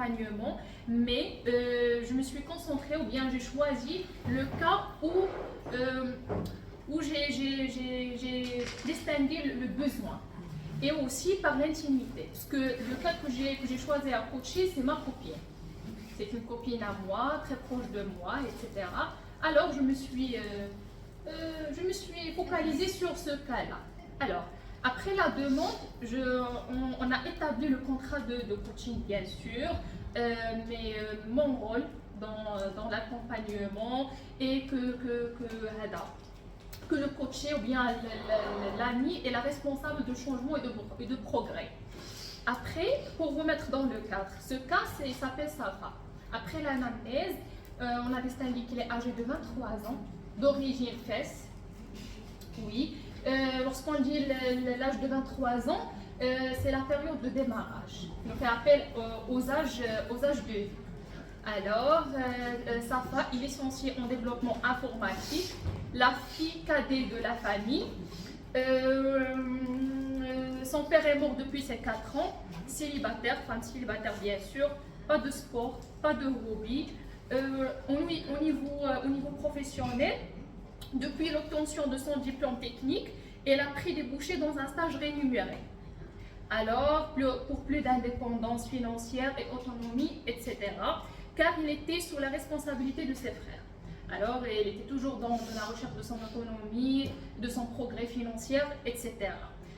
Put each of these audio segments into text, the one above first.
d'accompagnement, mais je me suis concentrée ou bien j'ai choisi le cas où j'ai distingué le besoin et aussi par l'intimité. Parce que le cas que j'ai choisi à coacher, c'est ma copine. C'est une copine à moi, très proche de moi, etc. Alors je me suis focalisée sur ce cas-là. Alors, après la demande, on a établi le contrat de coaching, bien sûr, mais mon rôle dans l'accompagnement est que le coaché ou bien l'ami est la responsable de changement et de progrès. Après, pour vous mettre dans le cadre, ce cas s'appelle Safa. Après l'anamnèse, on a distingué qu'il est âgé de 23 ans, d'origine fesse. Oui. Lorsqu'on dit l'âge de 23 ans, c'est la période de démarrage. On fait appel aux âges de vie. Alors, Safa, il est licencié en développement informatique, la fille cadette de la famille. Son père est mort depuis ses 4 ans, célibataire, femme célibataire bien sûr, pas de sport, pas de hobby. Au niveau professionnel, depuis l'obtention de son diplôme technique, elle a pris des bouchées dans un stage rémunéré. Alors, pour plus d'indépendance financière et autonomie, etc., car il était sous la responsabilité de ses frères. Alors, il était toujours dans la recherche de son autonomie, de son progrès financier, etc.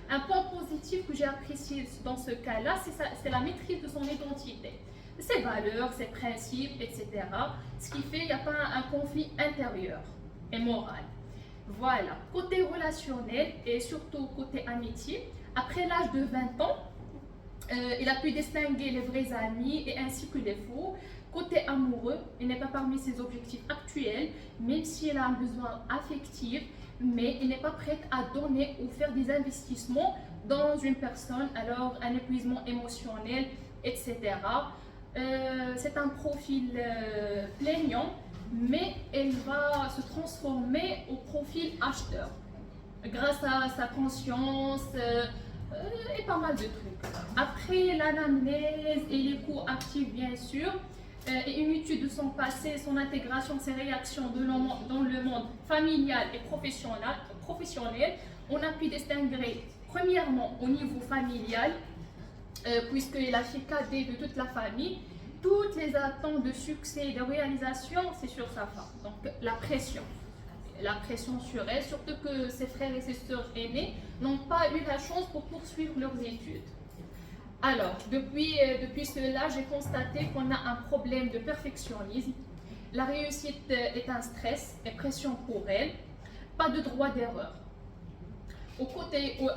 Un point positif que j'ai apprécié dans ce cas-là, c'est la maîtrise de son identité, ses valeurs, ses principes, etc. Ce qui fait qu'il n'y a pas un conflit intérieur et moral. Voilà, côté relationnel et surtout côté amitié, après l'âge de 20 ans, il a pu distinguer les vrais amis et ainsi que les faux. Côté amoureux, il n'est pas parmi ses objectifs actuels, même s'il a un besoin affectif, mais il n'est pas prêt à donner ou faire des investissements dans une personne, alors un épuisement émotionnel, etc. C'est un profil plaignant, mais elle va se transformer au profil acheteur, grâce à sa conscience et pas mal de trucs. Après l'anamnèse et les cours actifs, bien sûr, et une étude de son passé, son intégration, ses réactions dans le monde familial et professionnel, on a pu distinguer premièrement au niveau familial, puisqu'il a fait cadet de toute la famille, toutes les attentes de succès et de réalisation, c'est sur sa femme. Donc la pression sur elle, surtout que ses frères et ses sœurs aînés n'ont pas eu la chance pour poursuivre leurs études. Alors, depuis cela, j'ai constaté qu'on a un problème de perfectionnisme. La réussite est un stress et pression pour elle. Pas de droit d'erreur.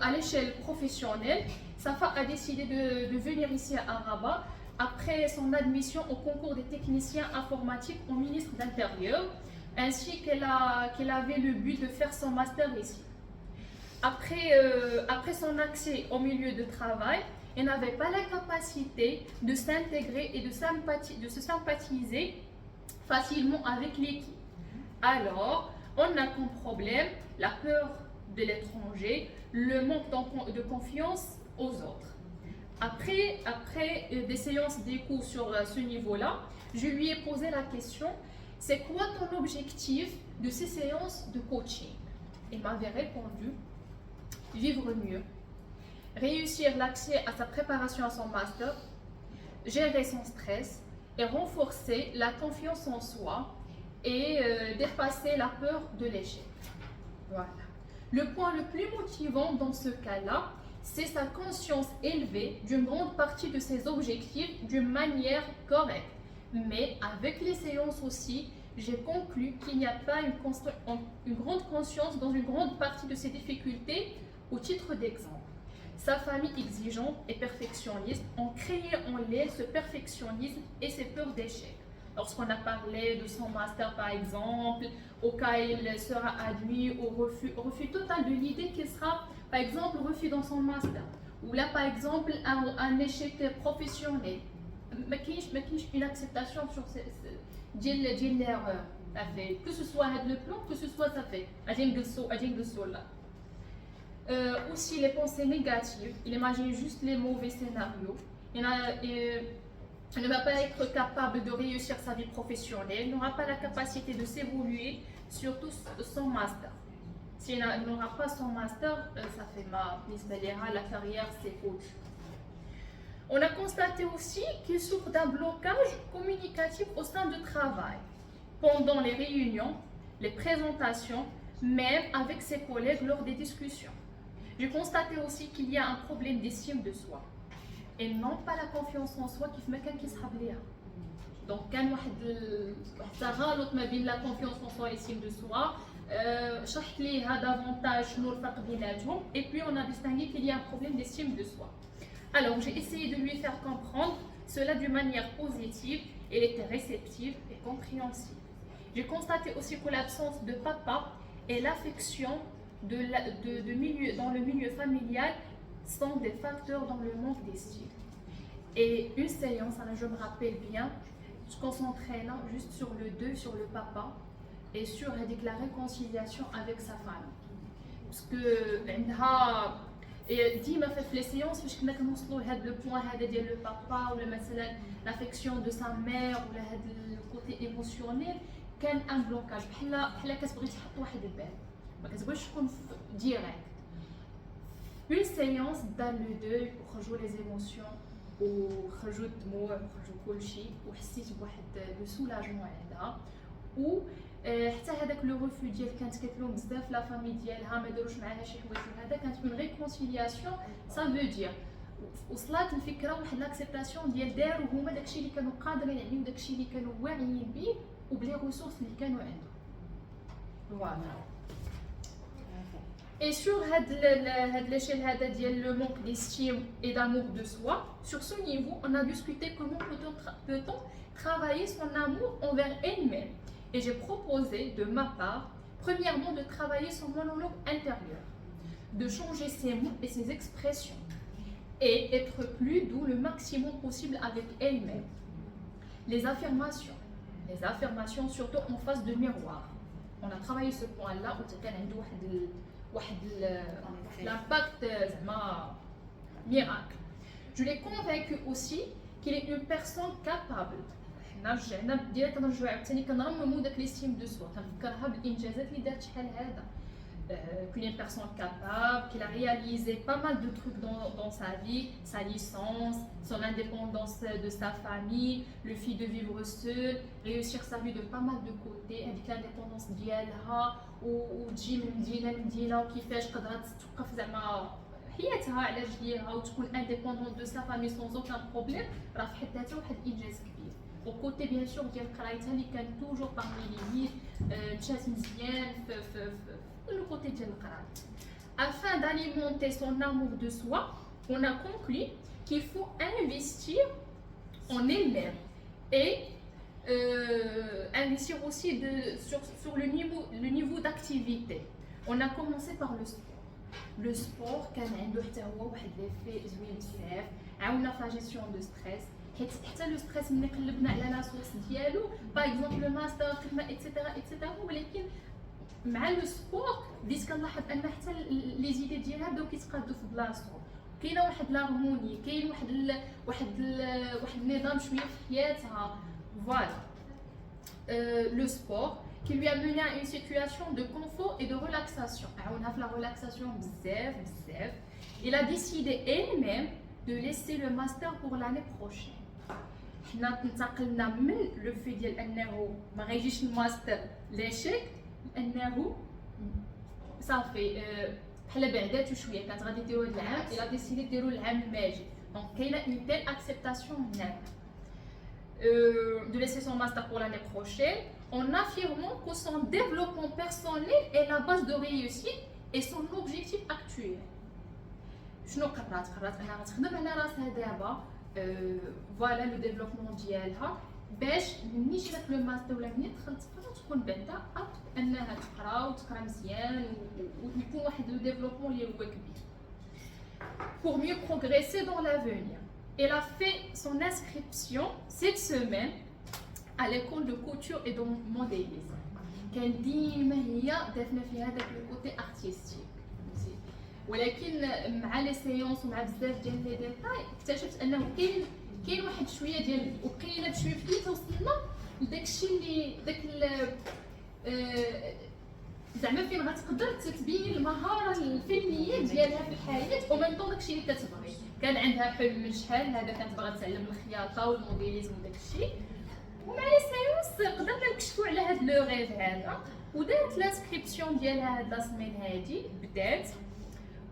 À l'échelle professionnelle, Safa a décidé de venir ici à Rabat après son admission au concours des techniciens informatiques au ministre de l'Intérieur, ainsi qu'elle avait le but de faire son master ici. Après son accès au milieu de travail, elle n'avait pas la capacité de s'intégrer et de se sympathiser facilement avec l'équipe. Alors, on a comme problème la peur de l'étranger, le manque de confiance aux autres. Après des séances d'écoute sur ce niveau-là, je lui ai posé la question, c'est quoi ton objectif de ces séances de coaching? Elle m'avait répondu, vivre mieux, réussir l'accès à sa préparation à son master, gérer son stress et renforcer la confiance en soi et dépasser la peur de l'échec. Voilà. Le point le plus motivant dans ce cas-là, c'est sa conscience élevée d'une grande partie de ses objectifs d'une manière correcte. Mais avec les séances aussi, j'ai conclu qu'il n'y a pas une grande conscience dans une grande partie de ses difficultés. Au titre d'exemple, sa famille exigeante et perfectionniste ont créé en elle ce perfectionnisme et ses peurs d'échec. Lorsqu'on a parlé de son master par exemple, au cas où il sera admis au refus total de l'idée qu'il sera par exemple refus dans son master, ou là par exemple un échec professionnel. Mais qu'il y ait une acceptation sur l'erreur. Que ce soit le plan, que ce soit ça fait. Aussi les pensées négatives, il imagine juste les mauvais scénarios. ne va pas être capable de réussir sa vie professionnelle, n'aura pas la capacité de s'évoluer, surtout son master. S'il n'aura pas son master, ça fait mal. La carrière, c'est coach. On a constaté aussi qu'il souffre d'un blocage communicatif au sein du travail, pendant les réunions, les présentations, même avec ses collègues lors des discussions. J'ai constaté aussi qu'il y a un problème d'estime de soi et non pas la confiance en soi qui fait quelqu'un qui se rappelle. Donc, كان واحد التغالط ما بين la confiance en soi et l'estime de soi. شرحت ليها davantage شنو الفرق بيناتهم et puis on a distingué qu'il y a un problème d'estime de soi. Alors, j'ai essayé de lui faire comprendre cela d'une manière positive. Elle était réceptive et compréhensive. J'ai constaté aussi que l'absence de papa et l'affection dans le milieu familial sont des facteurs dans le manque d'estime. Et une séance, je me rappelle bien, je me concentrais là juste sur le deuil, sur le papa et sur la réconciliation avec sa famille. Parce que ديما في les séances فاش كنا كنوصلوا لهذا لو بوين هذا ديال لو بابا ولا مثلا لافيكسيون دو سا مير ولا هذا الكوتي ايموسيونيل كان ان بلوكاج بحال كتبغي تحط واحد الباب ما كتبغيش تكون ديريكت. اون سيونس دار لو دوي وخرجوا لي زيموسيون وخرجوا الدموع وخرجوا كلشي وحسيت بواحد لو سولاجمون عندها و حتى هذاك لو ريفو ديال كانت كتلوم بزاف لا فامي ديالها ما داروش معاها شي حوايج وهذا كانت اون ريكونسيلياسيون سا فو دير وصلات الفكره واحد لاكسبتاسيون ديال داروا هما داكشي اللي كانوا قادرين عليه وداكشي اللي كانوا واعيين به وبلي ريسورس اللي كانوا عندهم. فوالا Et sur l'échelle le manque d'estime et d'amour de soi, sur ce niveau, on a discuté comment peut-on travailler son amour envers elle-même. Et j'ai proposé de ma part, premièrement, de travailler son monologue intérieur, de changer ses mots et ses expressions, et être plus doux le maximum possible avec elle-même. Les affirmations surtout en face de miroir. On a travaillé ce point-là où كان عنده l'impact miracle. Je l'ai convaincu aussi qu'il est une personne capable. رجعنا بدينا كنرجعوا عاوتاني كنرمموا داك ليستيم دو سوا كنفكرها بالانجازات اللي دارت شحال هذا. Qu'il est une personne capable, qu'il a réalisé pas mal de trucs dans sa vie, sa licence, son indépendance de sa famille, le fait de vivre seul, réussir sa vie de pas mal de côtés, avec l'indépendance ديالها وتجي من مدينة لمدينة وكيفاش قدرت توقف زعما حياتها على رجليها وتكون indépendante de sa famille sans aucun problème. راه في حد ذاتها واحد الانجاز كبير. Au côté bien sûr ديال قرايتها اللي كان toujours parmi les مشات مزيان في le côté ديال القرايه. Afin d'alimenter son amour de soi, on a conclu qu'il faut investir en elle-même et investir aussi sur le niveau d'activité. On a commencé par le sport. Le sport كان عنده حتى هو واحد ليفي زوين بزاف عاونا في لا جيستيون دو ستريس حتى لو ستريس ملي قلبنا على لا سورس ديالو باغ اكزومبل لو ماستر خدمه ايتترا ولكن مع لو سبور بديت كنلاحظ ان حتى لي زيدي ديالها بداو كيتقادوا في بلاصتهم كاينه واحد لارموني كاين واحد النظام شويه في حياتها فوالا لو سبور qui lui a mené à une situation de confort et de relaxation. On a fait la relaxation bzaf. Il a décidé elle-même de laisser le master pour l'année prochaine. حنا انتقلنا من لو في ديال انه ما غيجيش الماستر ليشيك انه صافي بحال بعداتو شويه كانت غادي ديرو هاد العام الى ديسيدي ديرو العام الماجي دونك كاينه اون تيل اكسبتاسيون هناك de laisser son master pour l'année prochaine en affirmant que son développement personnel est la base de réussite et son objectif actuel. شنو قررت انها غتخدم على راسها دابا فوالا لو ديفلوبمون ديالها باش ملي جات لو ماستر ولا ملي دخلت تقرا تكون بعدا ابت انها تقرا مزيان ويكون واحد لو ديفلوبمون اللي هو كبير. Pour mieux progresser dans l'avenir, elle a fait son inscription cette semaine à l'école de couture et de modélisme. كان ديما هي دافنه في هذاك الكوتي ارتستيك ولكن مع لي سيونس ومع بزاف ديال لي ديتاي اكتشفت انه كاين كاين واحد شويه ديال وبقينا بشويه بشويه توصلنا لداك الشيء اللي داك زعما فين غتقدر تبين المهاره الفنيه ديالها في الحياه ومن طون داكشي اللي كتبغي. كان عندها حلم من شحال هذا، كانت باغا تتعلم الخياطه والموديليزم وداك الشيء، ومع لي سيونس قدرنا نكشفوا على هذا لو ريف هذا ودارت لانسكريبسيون ديالها هاد لا سمين هادي بدات.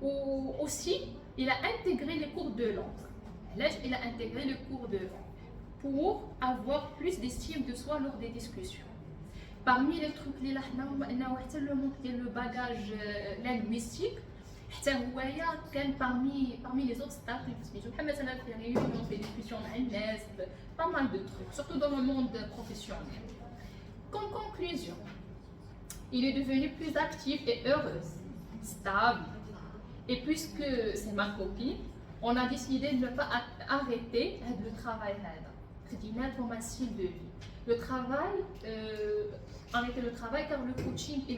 و aussi il a intégré les cours de langue. Là, il a intégré les cours de langue pour avoir plus d'estime de soi lors des discussions. Parmi les trucs اللي لاحظناهم انه حتى لو مونك ديال لو باجاج لينغويستيك حتى هوايا كان parmi les obstacles سميتو بحال مثلا في ريونيون في ديسكوسيون مع الناس pas mal de trucs surtout dans le monde professionnel. Comme conclusion, il est devenu plus actif et heureuse, stable. Et puisque c'est ma copine, on a décidé de ne pas arrêter le travail comme un style de vie. Le travail, arrêter le travail car le coaching et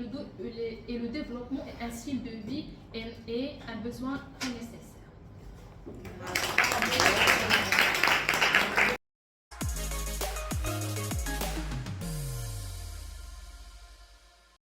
le développement est un style de vie et un besoin très nécessaire.